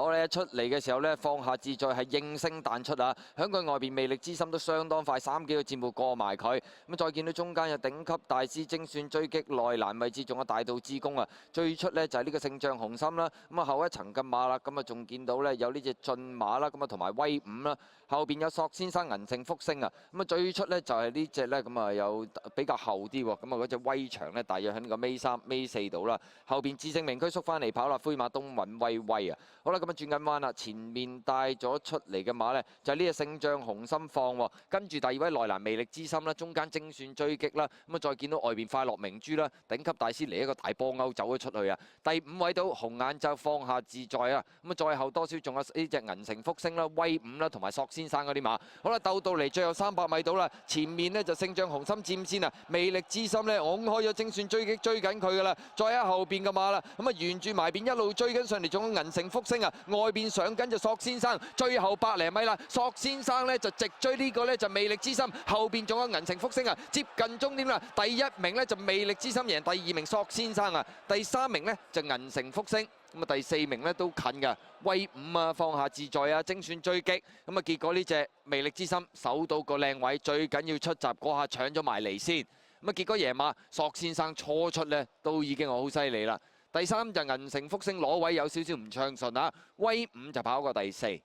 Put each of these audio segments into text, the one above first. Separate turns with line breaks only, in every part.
我哋一出嚟嘅時候咧，放下自在係應聲彈出啊！響佢外邊魅力之心都相當快，3幾個箭步過埋佢。咁再見到中間有頂級大師精選追擊內欄位置，仲有大道之功啊！最出呢就係呢個勝將紅心啦。咁啊後一層嘅馬啦，咁啊仲見到呢有呢隻駿馬啦，咁啊同埋威武啦。後邊有索先生銀城福星啊。咁啊最出呢就係呢隻呢，咁啊有比較後啲喎。咁啊嗰隻威長呢，大約喺呢個尾3、尾4度啦。後邊智勝名區縮翻嚟跑啦，灰馬東韻威威啊！好啦，咁啊轉緊彎啦，前面帶咗出嚟嘅馬呢，就係呢隻勝將紅心放喎，跟住第2位內欄魅力之心啦，中間精選追擊啦，咁啊再見到外邊快樂明珠啦，頂級大師嚟一個大波勾走咗出去啊！第5位到紅眼就放下自在啊，咁啊再後多少仲有呢隻銀城福星啦、威武啦同埋索先生嗰啲馬，好啦鬥到嚟最後300米到啦，前面呢就勝將紅心佔先啊，魅力之心呢，拱開咗精選追擊追緊佢噶啦，再喺後邊嘅馬啦，咁啊沿住埋邊一路追緊上嚟，仲有銀城福星啊，外邊上緊就索先生，最後100零米啦，索先生呢就直追呢個呢就魅力之心，後邊仲有銀城福星啊，接近終點啦，第1名呢就魅力之心贏，第2名索先生啊，第3名呢就銀城福星。咁啊，第4名呢都近㗎，威武啊，放下自在啊，精選追擊。咁啊，結果呢隻魅力之心守到個靚位，最緊要出閘嗰下搶咗埋嚟先。咁啊，結果贏馬索先生初出呢都已經好犀利啦。第3就銀城福星攞位有少少唔暢順啊，威武就跑過第4。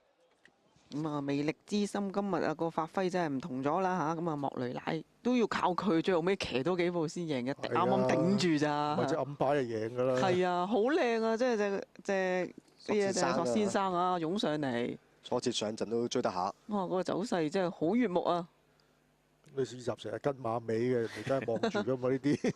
咁啊，魅力之心今日啊個發揮真係唔同咗啦嚇，咁啊莫雷奶都要靠佢最後尾騎多幾步先贏嘅，啱啱頂住咋。
或者暗擺就贏㗎啦。
係啊，好靚啊！即係隻索先生啊，湧上嚟。
初節上陣都追得下。
哇！嗰個走勢真係好悅目啊！
你試集成日跟馬尾嘅，人哋真係望住㗎嘛呢啲。